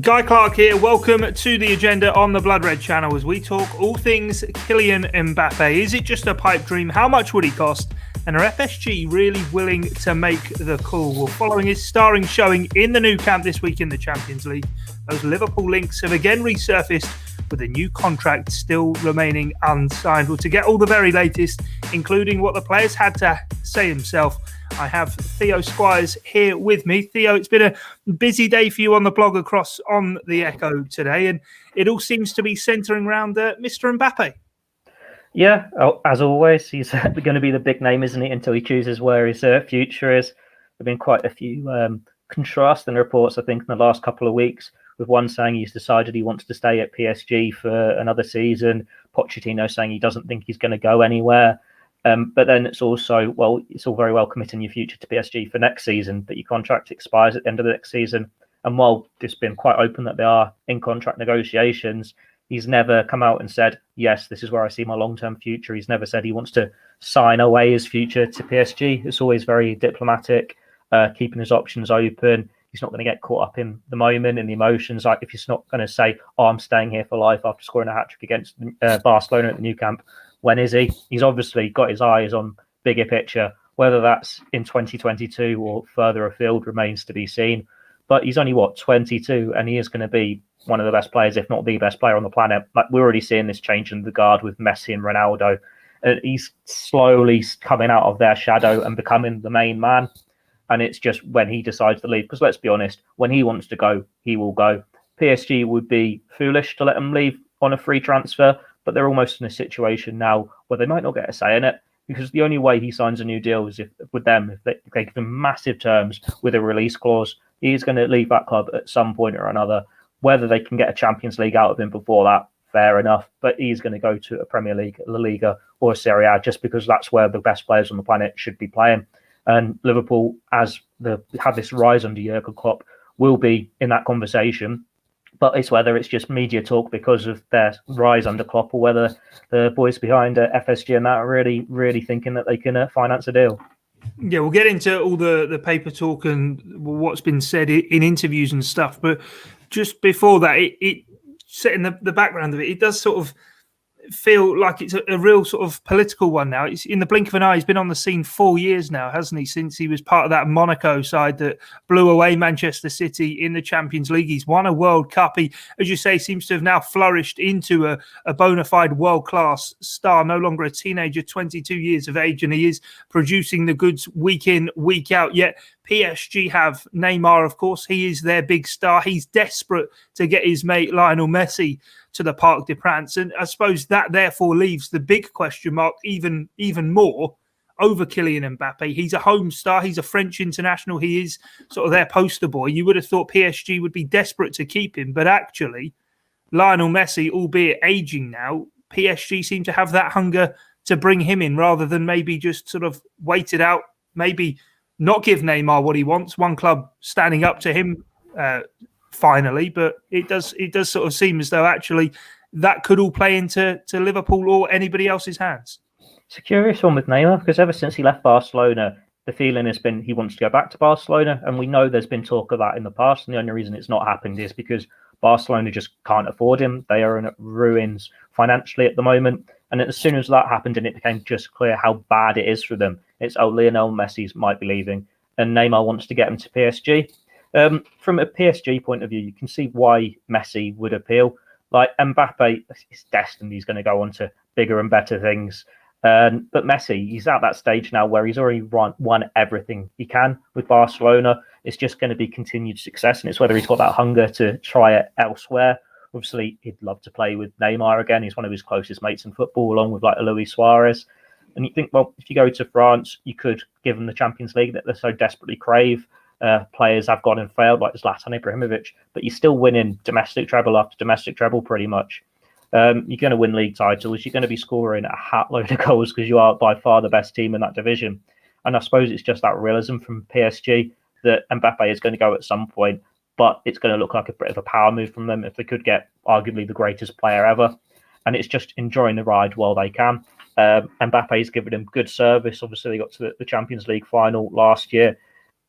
Guy Clarke here. Welcome to the agenda on the Blood Red channel as we talk all things Kylian Mbappe. Is it just a pipe dream? How much would he cost? And are FSG really willing to make the call? Well, following his starring showing in the Nou Camp this week in the Champions League, those Liverpool links have again resurfaced with a new contract still remaining unsigned. Well, to get all the very latest, including what the players had to say himself, I have Theo Squires here with me. Theo, it's been a busy day for you on the blog across on the Echo today, and it all seems to be centering around Mr. Mbappe. Yeah, as always, he's going to be the big name, isn't he, until he chooses where his future is. There have been quite a few contrasting reports, I think, in the last couple of weeks, with one saying he's decided he wants to stay at PSG for another season, Pochettino saying he doesn't think he's going to go anywhere. But then it's also, well, it's all very well committing your future to PSG for next season, but your contract expires at the end of the next season. And while it's been quite open that they are in contract negotiations, he's never come out and said, yes, this is where I see my long-term future. He's never said he wants to sign away his future to PSG. It's always very diplomatic, keeping his options open. He's not going to get caught up in the moment, in the emotions. Like if he's not going to say, oh, I'm staying here for life after scoring a hat-trick against Barcelona at the Nou Camp. When is he? He's obviously got his eyes on bigger picture. Whether that's in 2022 or further afield remains to be seen. But he's only, 22, and he is going to be one of the best players, if not the best player on the planet. Like we're already seeing this change in the guard with Messi and Ronaldo. He's slowly coming out of their shadow and becoming the main man. And it's just when he decides to leave, because let's be honest, when he wants to go, he will go. PSG would be foolish to let him leave on a free transfer, but they're almost in a situation now where they might not get a say in it, because the only way he signs a new deal is if they give him massive terms with a release clause. He's going to leave that club at some point or another. Whether they can get a Champions League out of him before that, fair enough, but he's going to go to a Premier League, La Liga or a Serie A, just because that's where the best players on the planet should be playing. And Liverpool, as they have this rise under Jurgen Klopp, will be in that conversation. But it's whether it's just media talk because of their rise under Klopp, or whether the boys behind FSG and that are really, really thinking that they can finance a deal. Yeah, we'll get into all the paper talk and what's been said in interviews and stuff. But just before that, it set in the background of it, it does sort of feel like it's a real sort of political one now. It's in the blink of an eye. He's been on the scene 4 years now, hasn't he? Since he was part of that Monaco side that blew away Manchester City in the Champions League. He's won a World Cup. He, as you say, seems to have now flourished into a bona fide world-class star, no longer a teenager, 22 years of age, and he is producing the goods week in, week out. Yet PSG have Neymar, of course. He is their big star. He's desperate to get his mate Lionel Messi to the Parc des Princes. And I suppose that therefore leaves the big question mark even more over Kylian Mbappe. He's a home star. He's a French international. He is sort of their poster boy. You would have thought PSG would be desperate to keep him. But actually, Lionel Messi, albeit aging now, PSG seem to have that hunger to bring him in rather than maybe just sort of wait it out, maybe not give Neymar what he wants. One club standing up to him finally, but it does sort of seem as though actually that could all play into Liverpool or anybody else's hands. It's a curious one with Neymar, because ever since he left Barcelona, the feeling has been he wants to go back to Barcelona, and we know there's been talk of that in the past, and the only reason it's not happened is because Barcelona just can't afford him. They are in ruins financially at the moment, and as soon as that happened and it became just clear how bad it is for them, it's, Lionel Messi might be leaving, and Neymar wants to get him to PSG. From a PSG point of view, you can see why Messi would appeal. Like Mbappe is destined, he's going to go on to bigger and better things. But Messi, he's at that stage now where he's already won everything he can with Barcelona. It's just going to be continued success, and it's whether he's got that hunger to try it elsewhere. Obviously, he'd love to play with Neymar again. He's one of his closest mates in football, along with like Luis Suarez. And you think, well, if you go to France, you could give them the Champions League that they so desperately crave. Players have gone and failed, like Zlatan Ibrahimovic, but you're still winning domestic treble after domestic treble pretty much. You're going to win league titles. You're going to be scoring a hat load of goals because you are by far the best team in that division. And I suppose it's just that realism from PSG that Mbappe is going to go at some point, but it's going to look like a bit of a power move from them if they could get arguably the greatest player ever. And it's just enjoying the ride while they can. Mbappe's given him good service. Obviously, they got to the Champions League final last year.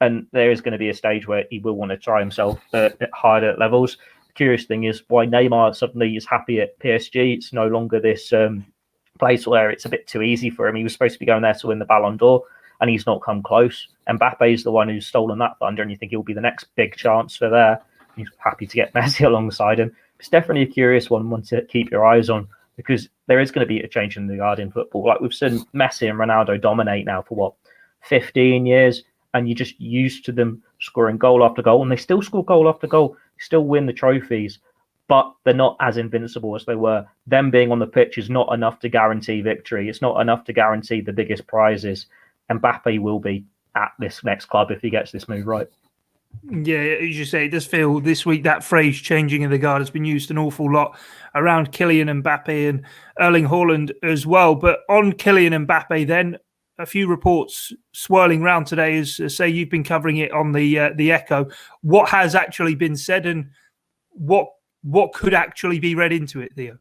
And there is going to be a stage where he will want to try himself at higher levels. curious thing is why Neymar suddenly is happy at PSG. It's no longer this place where it's a bit too easy for him. He was supposed to be going there to win the Ballon d'Or, and he's not come close. Mbappe is the one who's stolen that thunder, and you think he'll be the next big chancellor there. He's happy to get Messi alongside him. It's definitely a curious one to keep your eyes on, because there is going to be a change in the guard in football. Like we've seen Messi and Ronaldo dominate now for 15 years, and you're just used to them scoring goal after goal, and they still score goal after goal. They still win the trophies, but they're not as invincible as they were. Them being on the pitch is not enough to guarantee victory. It's not enough to guarantee the biggest prizes. Mbappe will be at this next club if he gets this move right. Yeah, as you say, it does feel this week that phrase changing of the guard has been used an awful lot around Kylian Mbappe and Erling Haaland as well. But on Kylian Mbappe then, a few reports swirling around today, as say you've been covering it on the Echo. What has actually been said, and what could actually be read into it, Theo?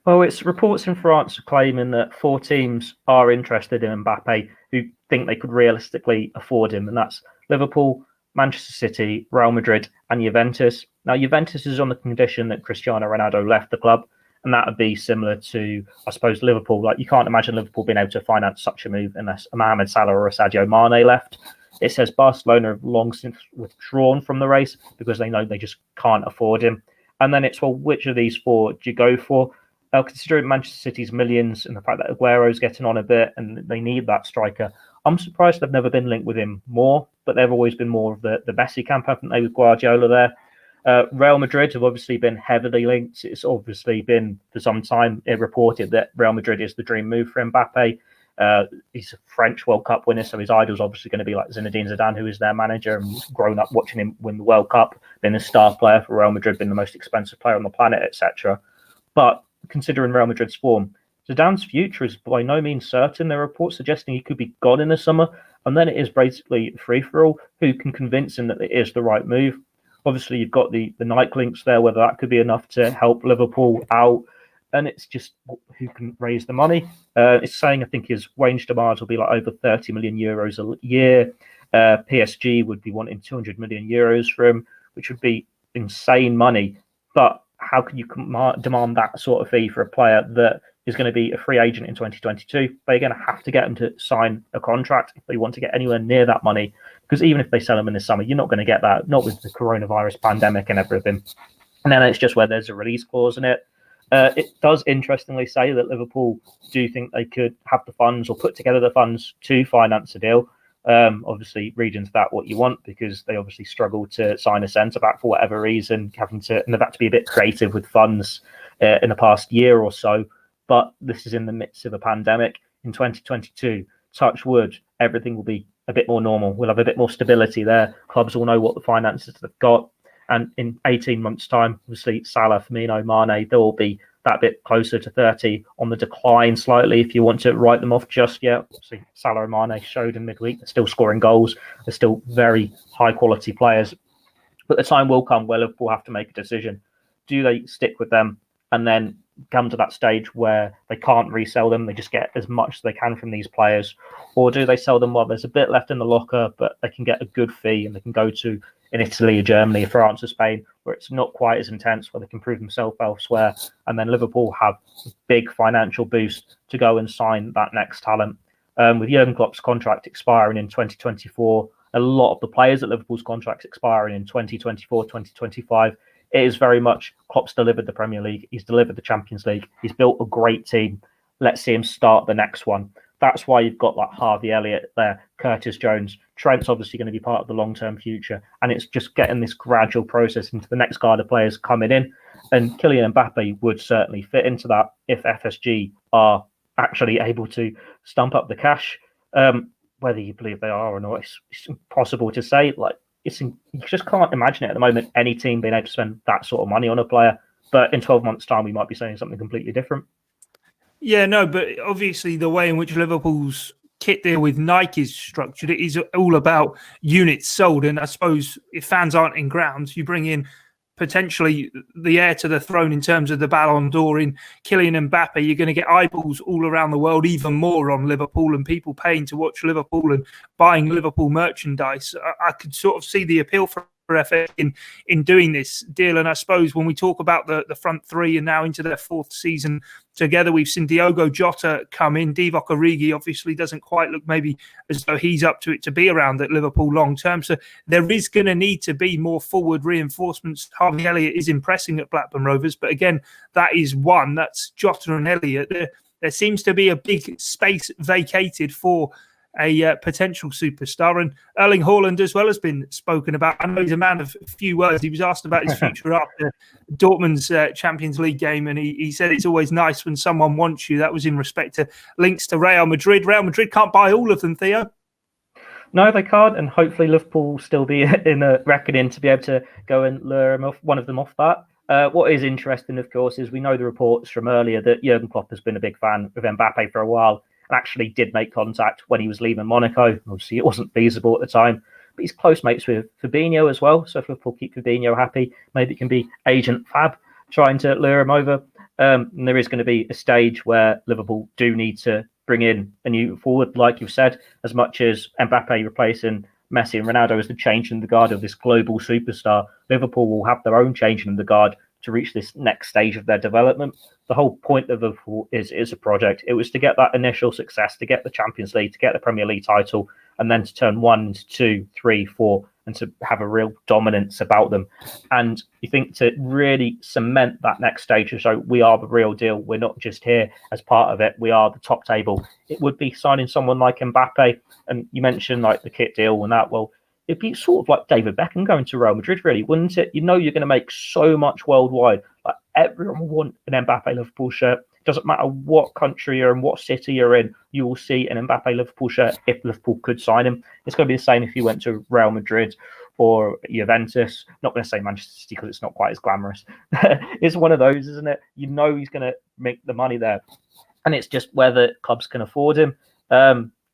Well, it's reports in France claiming that 4 teams are interested in Mbappe who think they could realistically afford him, and that's Liverpool, Manchester City, Real Madrid, and Juventus. Now, Juventus is on the condition that Cristiano Ronaldo left the club, and that would be similar to, I suppose, Liverpool. Like, you can't imagine Liverpool being able to finance such a move unless a Mohamed Salah or a Sadio Mane left. It says Barcelona have long since withdrawn from the race because they know they just can't afford him. And then it's, well, which of these 4 do you go for? Considering Manchester City's millions and the fact that Aguero's getting on a bit and they need that striker, I'm surprised they've never been linked with him more, but they've always been more of the Messi camp, haven't they, with Guardiola there. Real Madrid have obviously been heavily linked. It's obviously been, for some time, reported that Real Madrid is the dream move for Mbappe. He's a French World Cup winner, so his idol's obviously going to be like Zinedine Zidane, who is their manager and grown up watching him win the World Cup, been a star player for Real Madrid, been the most expensive player on the planet, etc. But considering Real Madrid's form, Zidane's future is by no means certain. There are reports suggesting he could be gone in the summer, and then it is basically free-for-all. Who can convince him that it is the right move? Obviously, you've got the Nike links there, whether that could be enough to help Liverpool out, and it's just who can raise the money. It's saying, I think, his wage demands will be like over 30 million euros a year. PSG would be wanting 200 million euros for him, which would be insane money. But how can you demand that sort of fee for a player that is going to be a free agent in 2022? They're going to have to get him to sign a contract if they want to get anywhere near that money. Because even if they sell him in the summer, you're not going to get that, not with the coronavirus pandemic and everything. And then it's just where there's a release clause in it. It does interestingly say that Liverpool do think they could have the funds or put together the funds to finance a deal. Obviously, read into that what you want, because they obviously struggle to sign a centre back for whatever reason, and they've had to be a bit creative with funds in the past year or so. But this is in the midst of a pandemic. In 2022, touch wood, everything will be a bit more normal. We'll have a bit more stability there. Clubs will know what the finances they've got. And in 18 months' time, obviously, Salah, Firmino, Mane, they'll all be that bit closer to 30, on the decline slightly if you want to write them off just yet. See, Salah and Mane showed in midweek they're still scoring goals. They're still very high-quality players. But the time will come where Liverpool have to make a decision. Do they stick with them and then come to that stage where they can't resell them, they just get as much as they can from these players? Or do they sell them while there's a bit left in the locker, but they can get a good fee and they can go to in Italy or Germany, France or Spain, where it's not quite as intense, where they can prove themselves elsewhere, and then Liverpool have a big financial boost to go and sign that next talent. With Jurgen Klopp's contract expiring in 2024, a lot of the players at Liverpool's contracts expiring in 2024, 2025, it is very much Klopp's delivered the Premier League, he's delivered the Champions League, he's built a great team. Let's see him start the next one. That's why you've got like Harvey Elliott there, Curtis Jones. Trent's obviously going to be part of the long-term future. And it's just getting this gradual process into the next guard of players coming in. And Kylian Mbappe would certainly fit into that if FSG are actually able to stump up the cash. Whether you believe they are or not, it's impossible to say. Like, you just can't imagine it at the moment, any team being able to spend that sort of money on a player. But in 12 months' time, we might be saying something completely different. Yeah, no, but obviously the way in which Liverpool's kit deal with Nike is structured, it is all about units sold. And I suppose if fans aren't in grounds, you bring in potentially the heir to the throne in terms of the Ballon d'Or in Kylian Mbappe. You're going to get eyeballs all around the world, even more on Liverpool, and people paying to watch Liverpool and buying Liverpool merchandise. I could sort of see the appeal from effort in doing this deal. And I suppose when we talk about the front three and now into their fourth season together, we've seen Diogo Jota come in. Divock Origi obviously doesn't quite look maybe as though he's up to it to be around at Liverpool long term. So there is going to need to be more forward reinforcements. Harvey Elliott is impressing at Blackburn Rovers, but again, that is one. That's Jota and Elliott. There seems to be a big space vacated for a potential superstar, and Erling Haaland as well has been spoken about. I know he's a man of few words. He was asked about his future after Dortmund's Champions League game, and he said it's always nice when someone wants you. That was in respect to links to Real Madrid. Real Madrid can't buy all of them, Theo. No, they can't, and hopefully Liverpool will still be in a reckoning to be able to go and lure one of them off that. What is interesting, of course, is we know the reports from earlier that Jurgen Klopp has been a big fan of Mbappe for a while, and actually did make contact when he was leaving Monaco. Obviously, it wasn't feasible at the time, but he's close mates with Fabinho as well. So if Liverpool keep Fabinho happy, maybe it can be Agent Fab trying to lure him over. And there is going to be a stage where Liverpool do need to bring in a new forward, like you've said, as much as Mbappe replacing Messi and Ronaldo is the change in the guard of this global superstar. Liverpool will have their own change in the guard to reach this next stage of their development. The whole point of Liverpool is a project. It was to get that initial success, to get the Champions League, to get the Premier League title, and then to turn 1 into 2, 3, 4, and to have a real dominance about them. And you think to really cement that next stage, so we are the real deal. We're not just here as part of it. We are the top table. It would be signing someone like Mbappe. And you mentioned like the kit deal and that. Well, it'd be sort of like David Beckham going to Real Madrid, really, wouldn't it? You know you're going to make so much worldwide. Like everyone will want an Mbappe Liverpool shirt. It doesn't matter what country you're in, what city you're in, you will see an Mbappe Liverpool shirt if Liverpool could sign him. It's going to be the same if you went to Real Madrid or Juventus. Not going to say Manchester City because it's not quite as glamorous. It's one of those, isn't it? You know he's going to make the money there. And it's just whether clubs can afford him.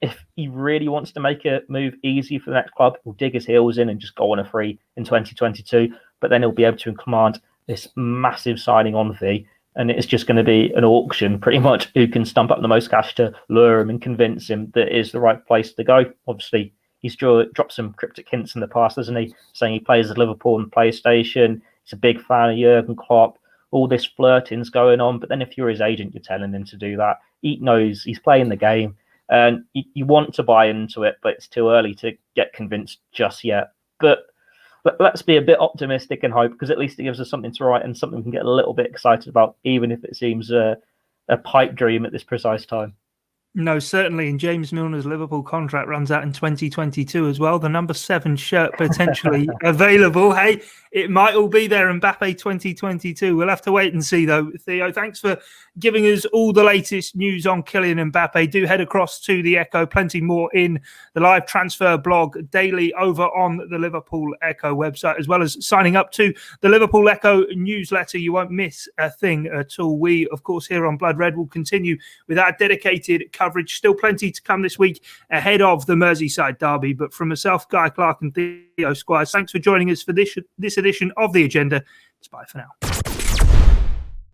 If he really wants to make a move easy for the next club, he'll dig his heels in and just go on a free in 2022. But then he'll be able to command this massive signing on fee. And it's just going to be an auction, pretty much, who can stump up the most cash to lure him and convince him that it is the right place to go. Obviously, he's dropped some cryptic hints in the past, hasn't he? Saying he plays at Liverpool on PlayStation. He's a big fan of Jurgen Klopp. All this flirting's going on. But then if you're his agent, you're telling him to do that. He knows he's playing the game. And you want to buy into it, but it's too early to get convinced just yet. But let's be a bit optimistic and hope, because at least it gives us something to write and something we can get a little bit excited about, even if it seems a pipe dream at this precise time. No, certainly. And James Milner's Liverpool contract runs out in 2022 as well. The number 7 shirt potentially available. Hey, it might all be there in Mbappe 2022. We'll have to wait and see, though. Theo, thanks for giving us all the latest news on Kylian Mbappe. Do head across to the Echo. Plenty more in the live transfer blog daily over on the Liverpool Echo website, as well as signing up to the Liverpool Echo newsletter. You won't miss a thing at all. We, of course, here on Blood Red will continue with our dedicated coverage. Still plenty to come this week ahead of the Merseyside derby. But from myself, Guy Clarke, and Theo Squires, thanks for joining us for this edition of The Agenda. It's bye for now.